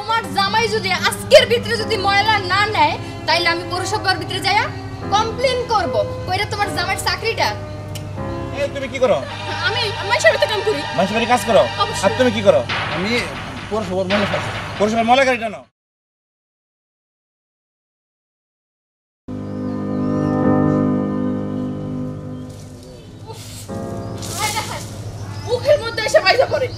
তোমার জামাই যদি আজকের ভিতরে যদি ময়লা না নেয় তাইলে আমি পৌরসভার ভিতরে যাইয়া কমপ্লেইন করব। কইরা তোমার জামাইয়ের চাকরিটা। এই তুমি কি করো? আমি মাইশার বাড়িতে কাম করি। মাইশার বাড়ি কাজ করো? আর তুমি কি করো? আমি পৌরসভার ময়লা ফেলছি। পৌরসভার ময়লা গাড়ি টানো? মুখের মধ্যে এসে বাইজা পড়ে।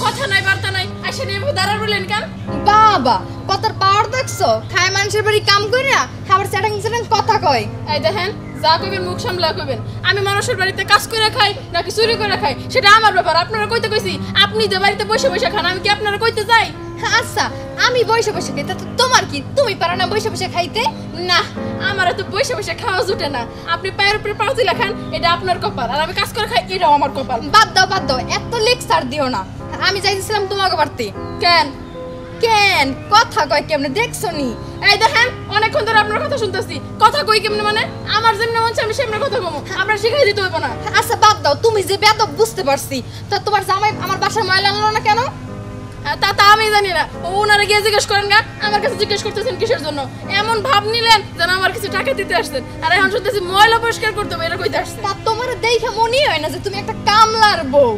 কথা নাই বার্তা নাই, এসে নিয়ে দাঁড়ার বললেন কেন? বাবা কতর পাওয়ার দেখছো? খায় মানুষের বাড়ি কাম কইরা আবার চ্যাটাং চ্যাটাং কথা কয়। এই দেখেন, যা কইবেন মুখ সামলা কইবেন। আমি মানুষের বাড়িতে কাজ করে খাই নাকি চুরি করে খাই সেটা আমার ব্যাপার। আপনারা কইতে কইছি, আপনি যে বাড়িতে বসে বসে খান, আমি কি আপনারা কইতে যাই? আচ্ছা আমি বসে বসে খাই, তা তোমার কি? তুমি পারো না বসে বসে খাইতে? না, আমার তো বসে বসে খাওয়া জুটে না। আপনি পায়ের উপরে পাও তুলে খান, এটা আপনার কপাল, আর আমি কাজ করে খাই, এটাও আমার কপাল। বাদ দাও এত লেকচার দিও না। আমি যাইছিলাম তোমাকে বাড়তে। কেন কেন কথা কয় কেমনে দেখছো নি? এই দেখেন, অনেকক্ষণ ধরে আপনার কথা শুনতেছি। কথা কই কেমনে মানে? আমার যেমন মন চায় আমি সেমন কথা কমু, আপনার শিখাই দিতে হইব না। আচ্ছা বাদ দাও, তুমি যে বেয়াদব বুঝতে পারছি। তা তোমার জামাই আমার বাসার ময়লা আনলো না কেন? তা আমি জানি না, ওনারা গিয়ে জিজ্ঞেস করেন গা। আমার কাছে জিজ্ঞেস করতেছেন কিসের জন্য? এমন ভাব নিলেন যেন আমার কিছু টাকা দিতে আসছেন, আর এখন শুনতেছি ময়লা পরিষ্কার করতে হবে, এটা কইতে আসছে। তা তোমার দেখে মনে হয় না যে তুমি একটা কামলার বউ?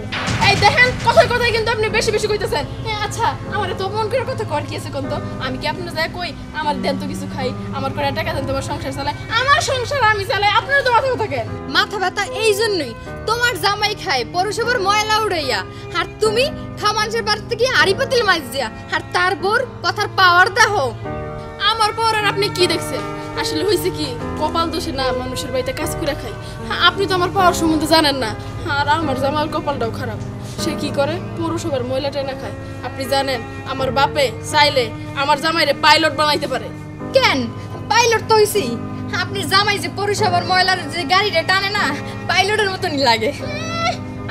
এই দেখেন, কথায় কথায় কিন্তু আপনি বেশি বেশি কইতেছেন। আচ্ছা, আমার তো মন করে কথা কর কি আছে কোন? তো আমি কি আপনার যায় কই আমার দেন তো কিছু খাই, আমার করে টাকা দেন, তোমার সংসার চালাই, আমার সংসার আমি চালাই, আপনার তো মাথা ব্যথা কেন? মাথা ব্যথা এই জন্যই, তোমার জামাই খায় পৌরসভার ময়লা উড়াইয়া, আর তুমি খা মানুষের বাড়িতে গিয়ে হাড়ি পাতিল মাছ দিয়া, আর তার বোর কথার পাওয়ার দেখো। আমার পর আর আপনি কি দেখছেন? আসলে হয়েছে কি, কপাল দোষে না মানুষের বাড়িতে কাজ করে খাই। আপনি তো আমার পাওয়ার সম্বন্ধে জানেন না, আর আমার জামার কপালটাও খারাপ। সে কি করে? পৌরসভার ময়লাটাই না খায়। আপনি জানেন আমার বাপে চাইলে আমার জামাইরে পাইলট বানাইতে পারে। কেন পাইলট তো হইছি? আপনি জামাই যে পৌরসভার ময়লার যে গাড়িটা টানে না, পাইলটের মতনই লাগে।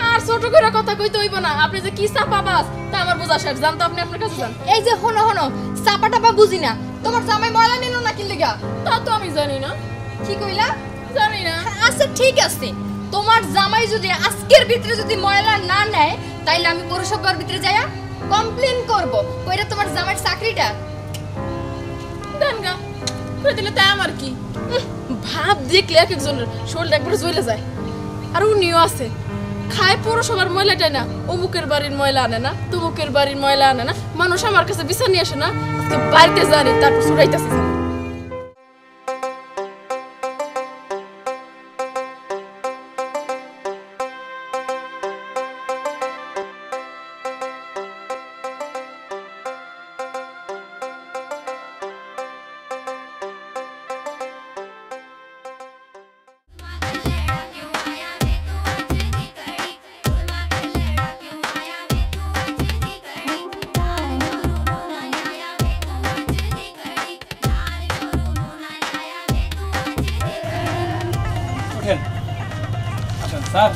আর ছোট করে কথা কইতে হইব না। আপনি যে কি চাপাবাজ তা আমার বোঝা শেষ। জানতো আপনি আপনার কাছে যান। এই যে হনো চাপা টাপা বুঝি না, তোমার জামাই ময়লা নিল না কি লেগা? তা তো আমি জানি না। কি কইলা? জানি না। আচ্ছা ঠিক আছে, তোমার জামাই যদি আজকের ভিতরে যদি ময়লা না নেয় তাইলে আমি পৌরসভার ভিতরে যাইয়া কমপ্লেইন করব। কইরা তোমার জামাইয়ের চাকরিটা দেন গা, করে দিলে তাই আমার কি? ভাব দেখলে এক একজনের শরীরটা একবারে জ্বলে যায়। আর উনিও আছে, খায় পৌরসভার ময়লাটাই না, অমুকের বাড়ির ময়লা আনে না, তমুকের বাড়ির ময়লা আনে না। মানুষ আমার কাছে বিচার নিয়ে আসে না, আজকে বাড়িতে জানি তারপর চুরাইতেছে। স্যার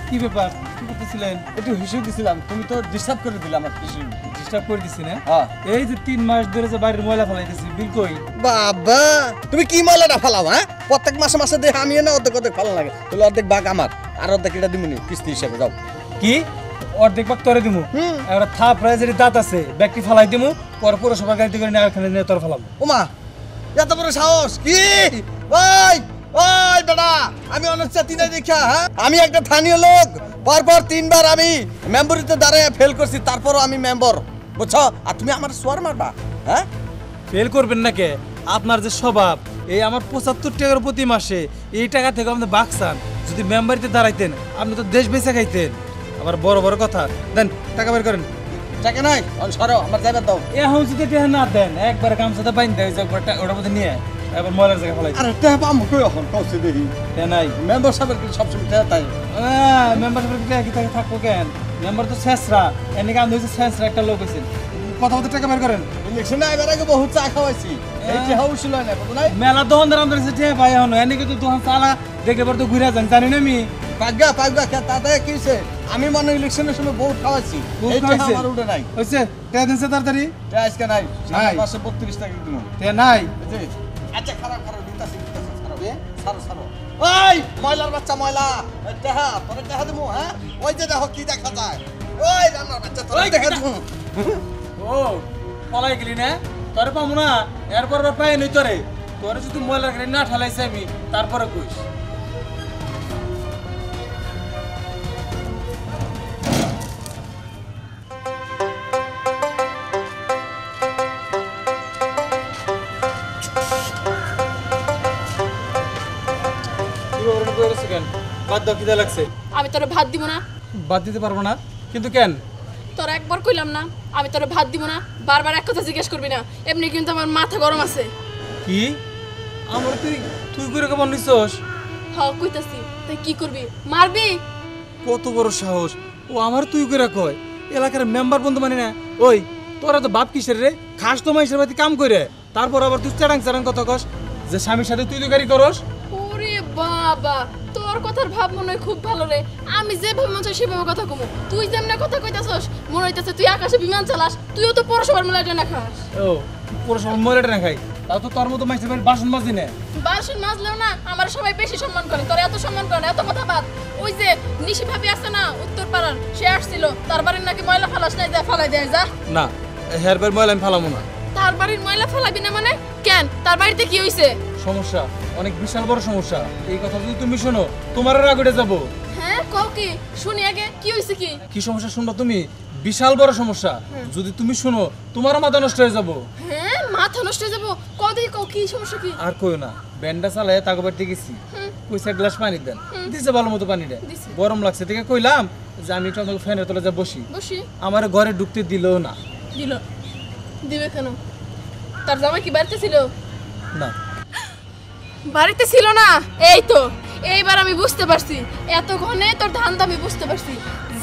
কি ব্যাপার, কি করতেছিলেন? একটু হিসেব দিছিলাম, তুমি তো ডিস্টার্ব করে দিলে আমার হিসেব। ডিস্টার্ব করে দিছি না? হ্যাঁ। এই যে 3 মাস ধরে যে বাড়ির ময়লা ফেলাইতেছি, বিল কই? বাবা তুমি কি ময়লাটা ফেলাও? হ্যাঁ, প্রত্যেক মাসে মাসে দেখে আমি না অর্ধেক ফেলা লাগে, তাহলে অর্ধেক ভাগ আমার, আর অর্ধেক এটা দিমুনি কিস্তি হিসাবে। যাও। কি অর্ধেক ভাগ তোরে দিমু? একটা থাপ রাইজের দাঁত আছে, ব্যক্তি ফেলাই দিমু, পর পৌরসভার গাড়িতে করে নিয়ে এখানে নিয়ে তোর ফেলাবো। ওমা এত বড় সাহস কি? ওই ওই বেটা, আমি অনুচ্ছেদ নাই দেখা। হ্যাঁ, আমি একটা স্থানীয় লোক, পরপর 3 বার আমি মেম্বরিতে দাঁড়ায় ফেল করছি, তারপরও আমি মেম্বার, বুঝছো? আর তুমি আমার সোয়ার মারবা? হ্যাঁ, ফেল করবেন না কে? আপনার যে স্বভাব, এই আমার 75 টাকার প্রতি মাসে, এই টাকা থেকে আপনি বাকসান। যদি মেম্বারিতে দাঁড়াইতেন আপনি তো দেশ বেঁচে খাইতেন। আবার বড় বড় কথা দেন, টাকা বের করেন। টাকা নাই, সরো, আমার যাইবার দাও। এখন যদি টাকা না দেন, একবার গামছাতে বাইন দেয়, ওটার মধ্যে নিয়ে এবার ময়লার জায়গা ফেলাই। আরে টাকা পাবো কই এখন? কইছে দেখি নাই মেম্বার সাহেবের সবসময় টাকা তাই। মেম্বার কি তাকে থাকবো কেন? মেম্বার তো শেষরা, এনেকে আমি হয়েছে শেষরা একটা লোক হয়েছেন। কথা বলতে টাকা বের করেন। ইলেকশনে এবার আগে বহুত চা খাওয়াইছি, এই টাকা উছিল না, বুঝো নাই? মেলা দোকানদার আমাদের কাছে টাকা পাই এখন, এনেকে তো দোকান চালা দেখলে পর তো ঘুরে যান, জানি না আমি। পাগা তাতে কি হইছে আমি মনে ইলেকশনের সময় বহুত খাওয়াইছি বহুত এই টাকা খাওয়াইছে? আমার উঠে নাই হইছে টাকা দিনছে তাড়াতাড়ি এটা আজকে নাই নাই। 532 টাকা দিমু টাকা নাই বুঝলি আচ্ছা খারাপ দিতাছি ছাড়ো ওই ময়লার বাচ্চা ময়লা এই টাকা তোরে টাকা দিমু হ্যাঁ ওই যে দেখো কি দেখা যায় ওই রান্নার বাচ্চা তোরে টাকা দিমু ও পলাই গেলি না তোরে পাবো না এরপর আর পাই নই তোরে তোরে যদি ময়লা গাড়ি না ঠালাইছে আমি তারপরে কইস বাদ দাও খিদে লাগছে আমি তোরে ভাত দিব না বাদ দিতে পারবো না কিন্তু কেন তোর একবার কইলাম না আমি তোরে ভাত দিব না বারবার এক কথা জিজ্ঞেস করবি না এমনি কিন্তু আমার মাথা গরম আছে কি আমার তুই তুই করে কেমন নিছস হ্যাঁ কইতাছি তুই কি করবি মারবি কত বড় সাহস ও আমার তুই করে কয় এলাকার মেম্বার বন্ধু মানে না ওই তোরা তো বাপ কিসের রে খাস তো মাইসের বাড়িতে কাম করে তারপর আবার তুই চারাং কথা কস যে স্বামীর সাথে তুই গাড়ি করস ওরে বাবা তোর কথার ভাব মনে হয় খুব ভালো রে আমি যেভাবে মন চাই সেভাবে কথা কমু তুই যেমন কথা কইতাছস মনে হইতাছে তুই আকাশে বিমান চালাস তুইও তো পরশবার মেলাটা না খাস ও পুরো সব ময়লাটা না খাই তাও তো তোর মতো মাইসের বাড়ির বাসন মাজি না বাসন মাজলেও না আমার সবাই বেশি সম্মান করে তোর এত সম্মান করে না, এত কথা বাদ ওই যে নিশি ভাবি আছে না উত্তর পাড়ার সে আসছিল তার বাড়ির নাকি ময়লা ফালাস নাই যা ফালাই দেয় যা না হেয়ার বাড়ির ময়লা আমি ফালামো না তার বাড়ির ময়লা ফালাবি না মানে কেন তার বাড়িতে কি হইছে সমস্যা অনেক বিশাল বড় সমস্যা এই কথা যদি তুমি শোনো তোমারও রাগ উঠে যাবো হ্যাঁ কও কি শুনি আগে কি হইছে কি কি সমস্যা শুনবা তুমি বিশাল বড় সমস্যা যদি তুমি শুনো তোমারও মাথা নষ্ট হয়ে যাবো হ্যাঁ মাথা নষ্ট হয়ে যাবো কদি কও কি সমস্যা কি আর কইও না ব্যান্ডা চালায় তাকে বাড়িতে গেছি কইছে এক গ্লাস পানি দেন দিছে ভালো মতো পানি দেন দিছে। গরম লাগছে থেকে কইলাম যে আমি একটু আমাকে ফ্যানের তলে যা বসি বসি আমার ঘরে ঢুকতে দিলও না দিল দিবে কেন তার জামাই কি বাড়িতে ছিল না বাড়িতে ছিল না এই তো এইবার আমি বুঝতে পারছি এত ঘনে তোর ধান্দা আমি বুঝতে পারছি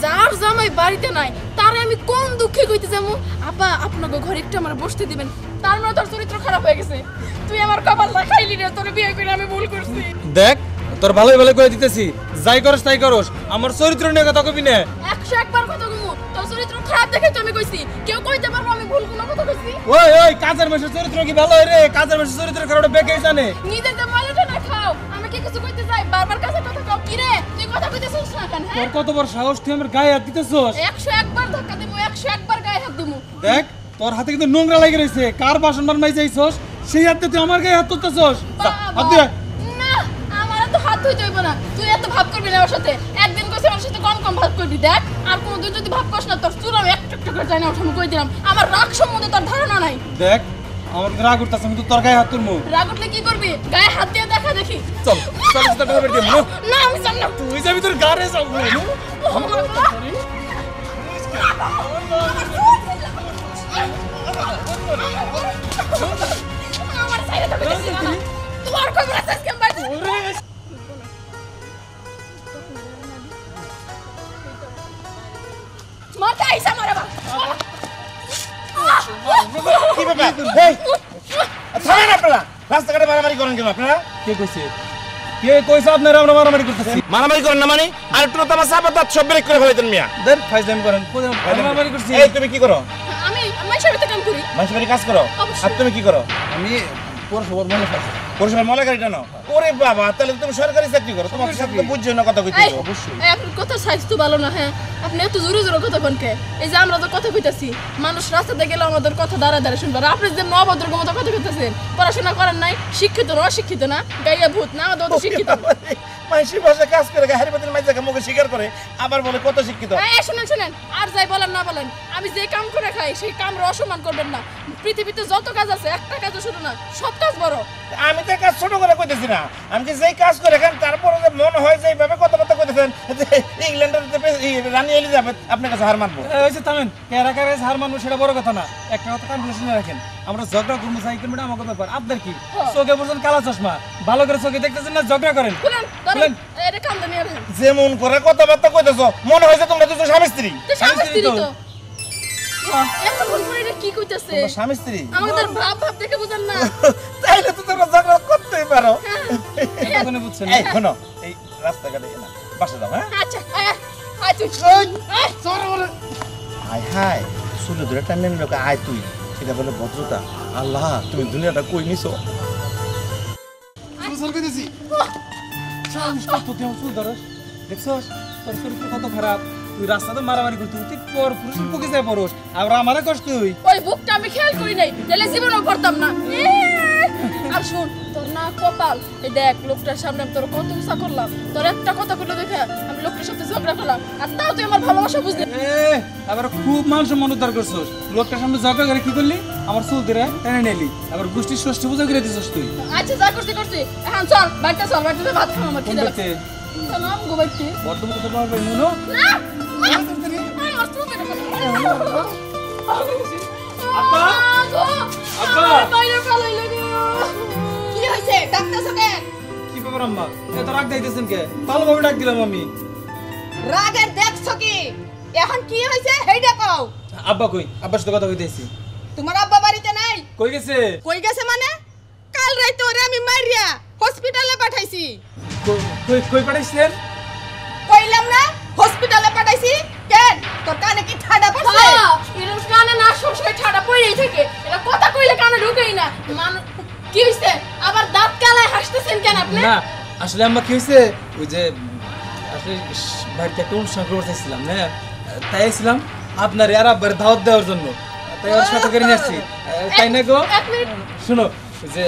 যার জামাই বাড়িতে নাই তারে আমি কোন দুঃখে কইতে যাবো আপা আপনাকে ঘরে একটু আমার বসতে দিবেন তার মানে তোর চরিত্র খারাপ হয়ে গেছে তুই আমার কপাল না খাইলি রে তোর বিয়ে করে আমি ভুল করছি দেখ তোর ভালোই ভালো করে দিতেছি যাই করস তাই করস আমার চরিত্র নিয়ে কথা কবি না 101 বার কথা কমু তোর চরিত্র খারাপ দেখে তো আমি কইছি কেউ কইতে পারবো আমি ভুল কোনো কথা কইছি ওই ওই কাজের মেশের চরিত্র কি ভালো হয় রে কাজের মেশের চরিত্র খারাপ বেঁকে জানে নিজের যে ময়লাটা না খাও আমি কি কিছু কইতে চাই বারবার কাছে কথা কও কি রে তুই কথা কইতেছিস না কেন তোর হ্যাঁ কত বড় সাহস তুই আমার গায়ে হাত দিতেছস 101 বার ধাক্কা দেবো 101 বার গায়ে হাত দেবো দেখ তোর হাতে কিন্তু নোংরা লাগে রয়েছে কার বাসন বার মাই যাইছস সেই হাতে তুই আমার গায়ে হাত তুলতেছস হাত দিয়ে না আমার তো হাত ধুইতে হইব না তুই এত ভাব করবি না ওর সাথে একদিন কইছিস ওর সাথে কম কম ভাব করবি দেখ আর কোনদিন যদি ভাব করিস না তোর চুল আমি একটু একটু করে জানি ওঠাম কই দিলাম আমার রাগ সম্বন্ধে তোর ধারণা নাই দেখ আমার কিন্তু রাগ উঠতেছে আমি তো তোর গায়ে হাত তুলমু রাগ উঠলে কি করবি গায়ে হাত দিয়ে দেখা দেখি চল চল সেটা টাকা বের দিয়ে নো না আমি জানি না তুই যাবি তোর গাড়ে যাবো আমার সাইডে তো কইছিস না তোর খবর আছে কেমন বাড়ি মাথা আইসা মারে বা কি ব্যাপার এই থামেন আপনারা রাস্তাঘাটে মারামারি করেন কেন আপনারা কে কইছে আপনারা আমরা মারামারি করতেছি মারামারি করেন না মানে আর একটু তোমার সাবাত সব ব্রেক করে ফেলাইতেন মিয়া দেন ফাইজলামি করেন মারামারি করছি এই তুমি কি করো আমি মাইশাবিতে কাম করি মানুষের বাড়ি কাজ করো অবশ্যই। আর তুমি কি করো আমি পৌরসভার মনে পাচ্ছি পরিষেবার ময়লা গাড়ি টানো ওরে বাবা তাহলে তুমি সরকারি চাকরি করো তোমার সাথে তো বুঝছো না কথা কইতে এই এই আপনার কথা সাইজ তো ভালো না হ্যাঁ আপনি এত জোরে জোরে কথা কোনকে এই যে আমরা তো কথা কইতাছি মানুষ রাস্তাতে গেলে আমাদের কথা দাঁড়া দাঁড়া শুনবে আর আপনি যে অভদ্র মতো কথা কইতেছেন পড়াশোনা করেন নাই শিক্ষিত না অশিক্ষিত না গাইয়া ভূত না আমাদের তো শিক্ষিত মানুষের ভাষা কাজ করে হারিবাতির মাইজাকে মুখে স্বীকার করে আবার বলে কত শিক্ষিত এই শুনেন শুনেন আর যাই বলেন না বলেন আমি যে কাম করে খাই সেই কাম অসম্মান করবেন না পৃথিবীতে যত কাজ আছে একটা কাজও শুধু না সব কাজ বড় আমি তো কাজ ছোট করে কইতেছি না আমি কি যেই কাজ করে খান তারপরে যে মনে হয় যে এইভাবে কথাবার্তা কইতেছেন যে ইংল্যান্ডের রানী এলিজাবেথ আপনার কাছে হার মানবো ওই যে থামেন কেরা কেরা হার মানবো সেটা বড় কথা না একটা কথা কান শুনে রাখেন আমরা ঝগড়া করবো সাইকেল মেটা আমাকে ব্যাপার আপনার কি চোখে পড়ছেন কালা চশমা ভালো করে চোখে দেখতেছেন না ঝগড়া করেন শুনেন ধরেন এটা কাম নিয়ে রাখেন যেমন করে কথাবার্তা কইতেছো মনে হয় যে তোমরা দুজন স্বামী স্ত্রী তো স্বামী স্ত্রী তো। তো এতক্ষণ পরে এটা কি কইতাছে তোমরা স্বামী স্ত্রী আমাদের ভাব ভাব দেখে বুঝেন না তাইলে তো তোমরা ঝগড়া করতেই পারো এখনই বুঝছেন এই শোনো এই রাস্তাঘাটে না বাসা যাও হ্যাঁ আচ্ছা আয় আয় তুই আয় হায় হায় চুলে ধরে টানেন লোক আয় তুই এটা বলে ভদ্রতা আল্লাহ তুমি দুনিয়াটা কই নিছো চল কইতেছি তুই আমার চুল ধরস দেখছস তোর চরিত্র কত খারাপ তুই রাস্তাতে মারামারি করতে তুই পর পুরুষ পকে যায় পরস আর আমারে কষ্ট হই ওই বুকটা আমি খেয়াল করি নাই তাহলে জীবনও করতাম না আর শুন তোর না কপাল এই দেখ লোকটার সামনে আমি তোর কত উঁচা করলাম তোর একটা কথা বলে দেখে আমি লোকটার সাথে ঝগড়া করলাম আর তাও তুই আমার ভালোবাসা বুঝলি আবার খুব মান সম্মান উদ্ধার করছস লোকটার সামনে ঝগড়া করে কি করলি আমার চুল ধরে টেনে নিলি আবার গোষ্ঠীর ষষ্ঠী পূজা করে দিছস তুই আচ্ছা যা করছি এখন চল বাড়িতে ভাত খাও আমার খিদে লাগছে চল আম গো বাইতে বর্তমানে তো পারবে নুনো না আমার চুল কেটে আব্বা! আব্বা! বাইরে পালাইলো গো কি হইছে ডাক্তার কেন কি ব্যাপার আম্মা এত রাগ দিতেছেন কে ভালোভাবে ডাক দিলাম আমি রাগের দেখছ কি এখন কি হইছে হেইডা কও আব্বা কই আব্বার সাথে কথা কইতেছি তোমার আব্বা বাড়িতে নাই কই গেছে কই গেছে মানে কাল রাইতে ওরে আমি মারিয়া হসপিটালে পাঠাইছি কই কই পাঠাইছেন কইলাম না হসপিটালে পাঠাইছি কেন তোর কানে কি ঠাডা পড়ছে এরকম কানে না সবসময় ঠাডা পড়েই থাকে এটা কথা কইলে কানে ঢুকেই না কি হইছে আবার দাঁত কালায় হাসতেছেন কেন আপনি না আসলে আম্মা কি হইছে ওই যে আসলে বাড়িতে একটা অনুষ্ঠান করতে চাইছিলাম না তাই ছিলাম আপনার আর আব্বার দাওয়াত দেওয়ার জন্য তাই ওর সাথে করে নিয়ে আসছি তাই না গো এক মিনিট শোনো যে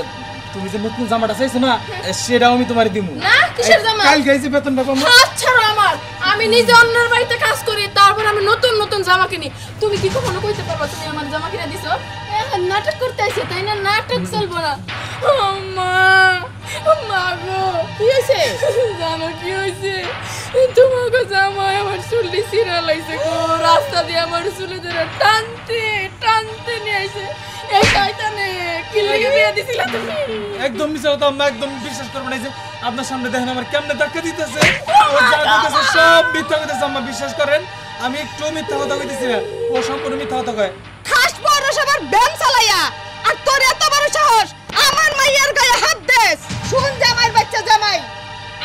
তুমি যে নতুন জামাটা চাইছো না সেটাও আমি তোমারে দিমু না কিসের জামা কাল গেছি বেতনটা কম হাত ছাড়ো আমার আমি নিজে অন্যের বাড়িতে কাজ করি তারপর আমি নতুন নতুন জামা কিনি তুমি কি কখনো কইতে পারবা তুমি আমার জামা কিনে দিছো এখন নাটক করতে আইছে তাই না নাটক চলবো না মা মা গো কি হইছে জানো কি হইছে তোমাকে জামা আমার চুলটি ছিঁড়া লাইছে গো রাস্তা দিয়ে আমার চুলে ধরে টানতে নিয়ে আইছে এই শয়তানে কি লাগি বিয়ে দিছিলা তুমি একদম মিছা কথা আম্মা একদম বিশ্বাস করবে না যে আপনার সামনে দেখেন আমার কেমনে ধাক্কা দিতেছে ও যা কইতেছে সব মিথ্যা কইতেছে আম্মা বিশ্বাস করেন আমি একটু মিথ্যা কথা কইতেছি না ও সম্পূর্ণ মিথ্যা কথা কয় খাস বড় সবার ব্যান চালাইয়া আর তোর এত বড় সাহস আমার মাইয়ার গায়ে হাত দেস শুন জামাইর বাচ্চা জামাই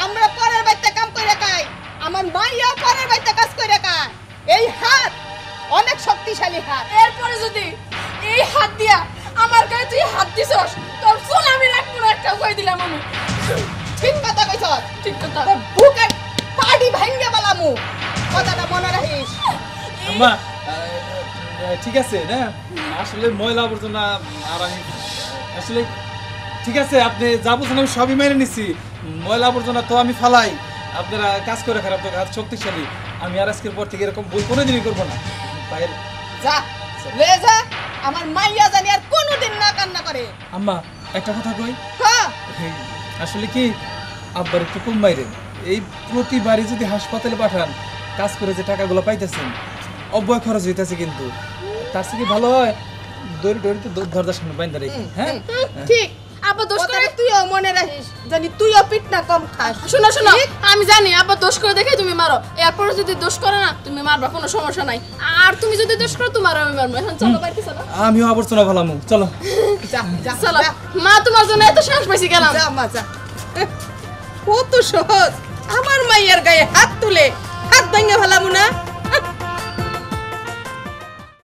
আমরা পরের বাড়িতে কাম কইরা খাই আমার মাইয়া পরের বাড়িতে কাজ কইরা খায় এই হাত অনেক শক্তিশালী হাত এরপরে যদি এই হাত দিয়া আমার গায়ে তুই হাত দিছস তোর চুল আমি রাখবো না একটা কই দিলাম আমি ঠিক কথা কইছস ঠিক কথা তোর বুকের পাড়ি ভাঙ্গে বালামু কথাটা মনে রাখিস আম্মা ঠিক আছে না আসলে ময়লা আবর্জনা আর আমি আসলে ঠিক আছে আপনি যা বলছেন আমি সবই মেনে নিচ্ছি ময়লা আবর্জনা তো আমি ফালাই আপনারা কাজ করে খারাপ তো হাত শক্তিশালী আমি আর আজকের পর থেকে এরকম ভুল কোনোদিনই করবো না বাইরে যা লয়ে যা আমার মাইয়া জানি আর কোনোদিন না কান্না করে আম্মা একটা কথা কই হ্যাঁ এই, আসলে কি আব্বার একটু কম বাইরে এই প্রতিবারই যদি হাসপাতালে পাঠান কাজ করে যে টাকাগুলো পাইতেছেন অব্যয় খরচ হইতেছে কিন্তু তার থেকে ভালো হয় দড়ি তো দরজার সামনে বাইন্দা রেখে হ্যাঁ ঠিক আব্বা দোষ করে কথাটা তুইও মনে রাখিস জানি তুইও পিট না কম খাস শোনো আমি জানি আব্বা দোষ করে দেখে তুমি মারো এরপরে যদি দোষ করে না তুমি মারবা কোনো সমস্যা নাই আর তুমি যদি দোষ করো তোমার আমি মারবো এখন চলো বাড়িতে চলো আমিও আবর্জনা ভালামু চলো যা যা চলো যা, মা তোমার জন্য এত সাহস পাইছি গেলাম যা মা যা কত সহজ আমার মাইয়ার গায়ে হাত তুলে হাত ভাঙে ফেলামু না